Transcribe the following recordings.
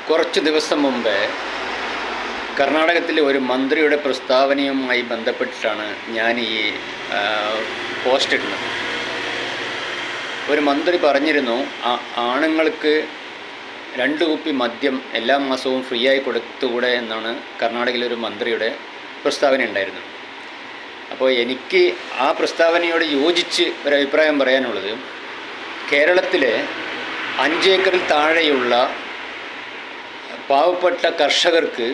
കുറച്ച് ദിവസം മുമ്പേ കർണാടകത്തിലെ ഒരു മന്ത്രിയുടെ പ്രസ്താവനയുമായി ബന്ധപ്പെട്ടിട്ടാണ് ഞാൻ ഈ പോസ്റ്റ് ഇടുന്നത്. ഒരു മന്ത്രി പറഞ്ഞിരുന്നു, ആണുങ്ങൾക്ക് 2 കുപ്പി മദ്യം എല്ലാ മാസവും ഫ്രീ ആയി കൊടുത്തുകൂടെ എന്നാണ് കർണാടകയിലെ ഒരു മന്ത്രിയുടെ പ്രസ്താവന ഉണ്ടായിരുന്നത്. അപ്പോൾ എനിക്ക് ആ പ്രസ്താവനയോട് യോജിച്ച് ഒരു അഭിപ്രായം പറയാനുള്ളത്, കേരളത്തിലെ 5 ഏക്കറിൽ താഴെയുള്ള പാവപ്പെട്ട കർഷകർക്ക്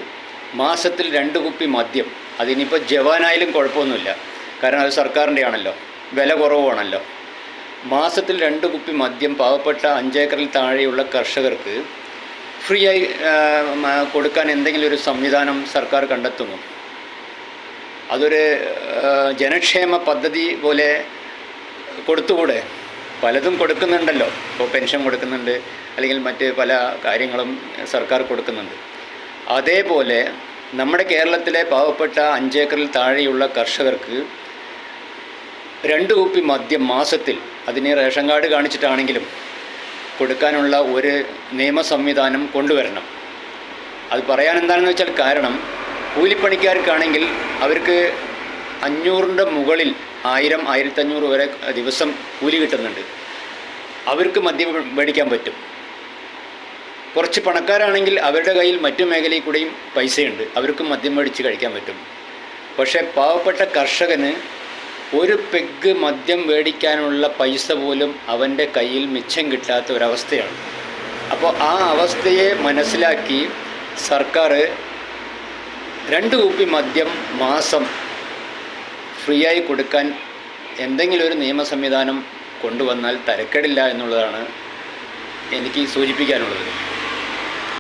മാസത്തിൽ 2 കുപ്പി മദ്യം, അതിനിപ്പോൾ ജവാനായാലും കുഴപ്പമൊന്നുമില്ല, കാരണം അത് സർക്കാരിൻ്റെ ആണല്ലോ, വില കുറവാണല്ലോ. മാസത്തിൽ 2 കുപ്പി മദ്യം പാവപ്പെട്ട 5 ഏക്കറിൽ താഴെയുള്ള കർഷകർക്ക് ഫ്രീ ആയി കൊടുക്കാൻ എന്തെങ്കിലും ഒരു സംവിധാനം സർക്കാർ കണ്ടെത്തുന്നു. അതൊരു ജനക്ഷേമ പദ്ധതി പോലെ കൊടുത്തുകൂടെ? പലതും കൊടുക്കുന്നുണ്ടല്ലോ, ഇപ്പോൾ പെൻഷൻ കൊടുക്കുന്നുണ്ട്, അല്ലെങ്കിൽ മറ്റ് പല കാര്യങ്ങളും സർക്കാർ കൊടുക്കുന്നുണ്ട്. അതേപോലെ നമ്മുടെ കേരളത്തിലെ പാവപ്പെട്ട 5 ഏക്കറിൽ താഴെയുള്ള കർഷകർക്ക് 2 കുപ്പി മദ്യം മാസത്തിൽ, അതിന് റേഷൻ കാർഡ് കാണിച്ചിട്ടാണെങ്കിലും കൊടുക്കാനുള്ള ഒരു നിയമ സംവിധാനം കൊണ്ടുവരണം. അത് പറയാൻ എന്താണെന്ന് വെച്ചാൽ, കാരണം കൂലിപ്പണിക്കാർക്കാണെങ്കിൽ അവർക്ക് 500ൻ്റെ മുകളിൽ 1000, 1500 വരെ ദിവസം കൂലി കിട്ടുന്നുണ്ട്. അവർക്ക് മദ്യം മേടിക്കാൻ പറ്റും. കുറച്ച് പണക്കാരാണെങ്കിൽ അവരുടെ കയ്യിൽ മറ്റു മേഖലയിൽ കൂടെയും പൈസയുണ്ട്, അവർക്ക് മദ്യം മേടിച്ച് കഴിക്കാൻ പറ്റും. പക്ഷേ പാവപ്പെട്ട കർഷകന് ഒരു പെഗ് മദ്യം മേടിക്കാനുള്ള പൈസ പോലും അവൻ്റെ കയ്യിൽ മിച്ചം കിട്ടാത്ത ഒരവസ്ഥയാണ്. അപ്പോൾ ആ അവസ്ഥയെ മനസ്സിലാക്കി സർക്കാർ 2 കുപ്പി മദ്യം മാസം ഫ്രീ ആയി കൊടുക്കാൻ എന്തെങ്കിലും ഒരു നിയമ സംവിധാനം കൊണ്ടുവന്നാൽ തരക്കേടില്ല എന്നുള്ളതാണ് എനിക്ക് സൂചിപ്പിക്കാനുള്ളത്.